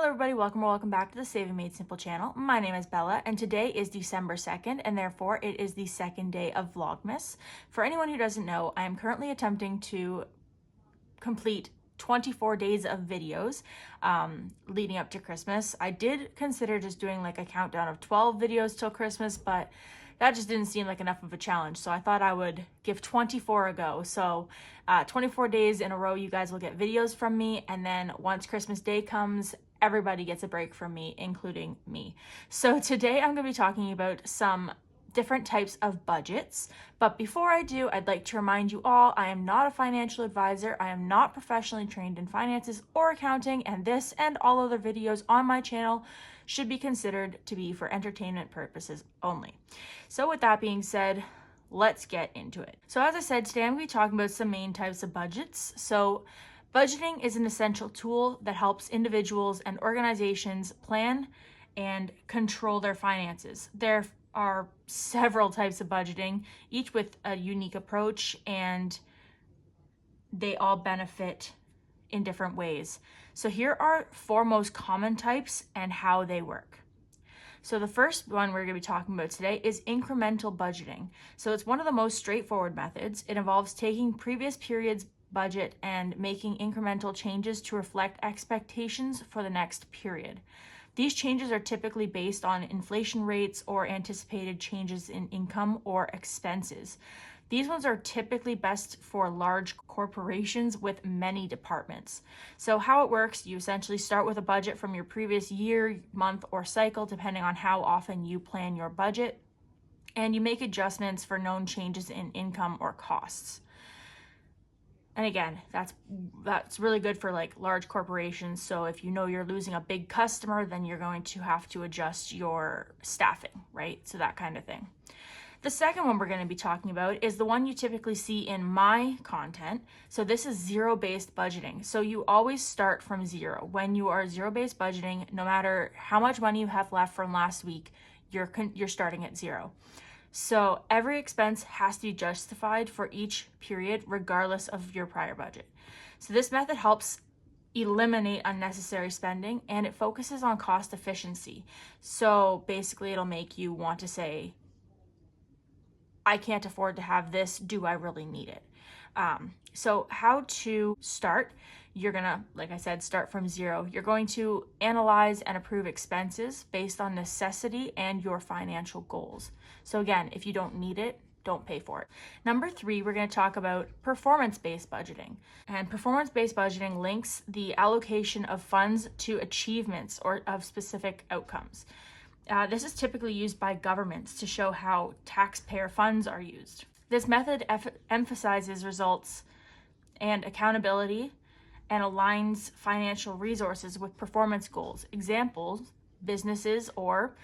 everybody, welcome back to the Saving Made Simple channel. My name is Bella and today is December 2nd and therefore it is the second day of Vlogmas. For anyone who doesn't know, I am currently attempting to complete 24 days of videos leading up to Christmas. I did consider just doing like a countdown of 12 videos till Christmas, but that just didn't seem like enough of a challenge. So I thought I would give 24 a go. So 24 days in a row, you guys will get videos from me. And then once Christmas Day comes, everybody gets a break from me, including me. So today I'm gonna be talking about some different types of budgets. But before I do, I'd like to remind you all, I am not a financial advisor. I am not professionally trained in finances or accounting, and this and all other videos on my channel should be considered to be for entertainment purposes only. So with that being said, let's get into it. So as I said, today I'm going to be talking about some main types of budgets. So budgeting is an essential tool that helps individuals and organizations plan and control their finances. There are several types of budgeting, each with a unique approach, and they all benefit in different ways. So here are 4 most common types and how they work. So the first one we're going to be talking about today is incremental budgeting. So it's one of the most straightforward methods. It involves taking previous periods' budget and making incremental changes to reflect expectations for the next period. These changes are typically based on inflation rates or anticipated changes in income or expenses. These ones are typically best for large corporations with many departments. So how it works, you essentially start with a budget from your previous year, month, or cycle, depending on how often you plan your budget, and you make adjustments for known changes in income or costs. And again, that's really good for like large corporations. So if you know you're losing a big customer, then you're going to have to adjust your staffing, right? So that kind of thing. The second one we're going to be talking about is the one you typically see in my content. So this is zero-based budgeting. So you always start from zero. When you are zero-based budgeting, no matter how much money you have left from last week, you're starting at zero. So every expense has to be justified for each period, regardless of your prior budget. So this method helps eliminate unnecessary spending, and it focuses on cost efficiency. So basically it'll make you want to say, I can't afford to have this. Do I really need it? So how to start? You're gonna, like I said, start from zero. You're going to analyze and approve expenses based on necessity and your financial goals. So again, if you don't need it, don't pay for it. Number 3, we're going to talk about performance-based budgeting. And performance-based budgeting links the allocation of funds to achievements or of specific outcomes. This is typically used by governments to show how taxpayer funds are used. This method emphasizes results and accountability and aligns financial resources with performance goals. Examples, businesses, or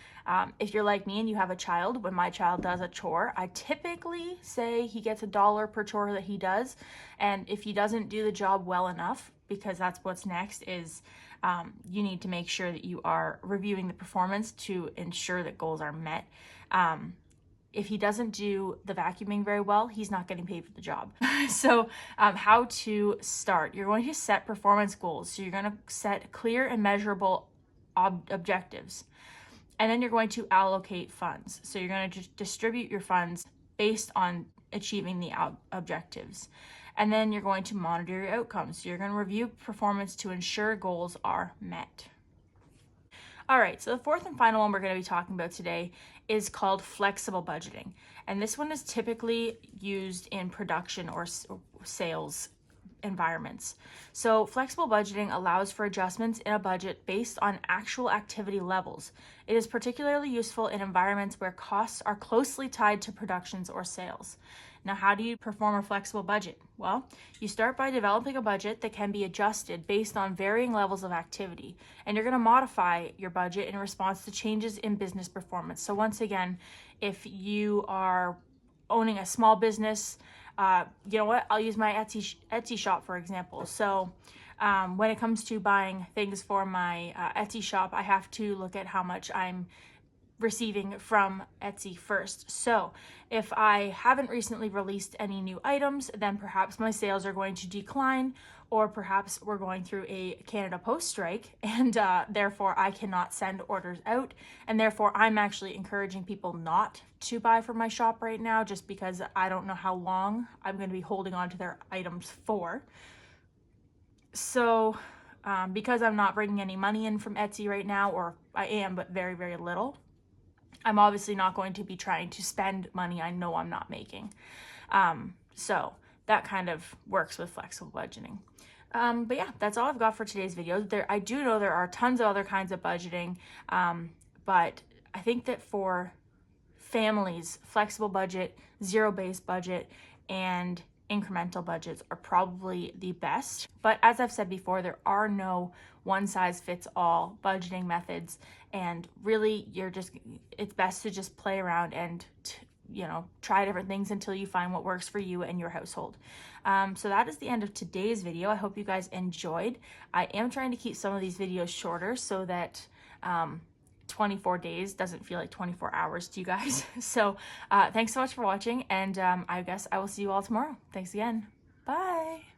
if you're like me and you have a child, when my child does a chore, I typically say he gets $1 per chore that he does. And if he doesn't do the job well enough, because that's what's next, is you need to make sure that you are reviewing the performance to ensure that goals are met. If he doesn't do the vacuuming very well, he's not getting paid for the job. So how to start? You're going to set performance goals. So you're going to set clear and measurable objectives. And then you're going to allocate funds. So you're going to just distribute your funds based on achieving the objectives. And then you're going to monitor your outcomes. So you're going to review performance to ensure goals are met. All right, so the fourth and final one we're going to be talking about today is called flexible budgeting. And this one is typically used in production or sales environments. So flexible budgeting allows for adjustments in a budget based on actual activity levels. It is particularly useful in environments where costs are closely tied to productions or sales. Now, how do you perform a flexible budget? Well, you start by developing a budget that can be adjusted based on varying levels of activity, and you're going to modify your budget in response to changes in business performance. So once again, if you are owning a small business, you know what? I'll use my Etsy shop, for example. So when it comes to buying things for my Etsy shop, I have to look at how much I'm receiving from Etsy first. So if I haven't recently released any new items, then perhaps my sales are going to decline, or perhaps we're going through a Canada Post strike, and therefore I cannot send orders out, and therefore I'm actually encouraging people not to buy from my shop right now, just because I don't know how long I'm going to be holding on to their items for. So because I'm not bringing any money in from Etsy right now, or I am, but very, very little, I'm obviously not going to be trying to spend money I know I'm not making. So that kind of works with flexible budgeting. But yeah, that's all I've got for today's video. I do know there are tons of other kinds of budgeting, but I think that for families, flexible budget, zero-based budget, and incremental budgets are probably the best. But as I've said before, there are no one-size-fits-all budgeting methods, and really it's best to just play around and try different things until you find what works for you and your household. So that is the end of today's video. I hope you guys enjoyed. I am trying to keep some of these videos shorter so that 24 days doesn't feel like 24 hours to you guys. So thanks so much for watching, and I guess I will see you all tomorrow. Thanks again. Bye.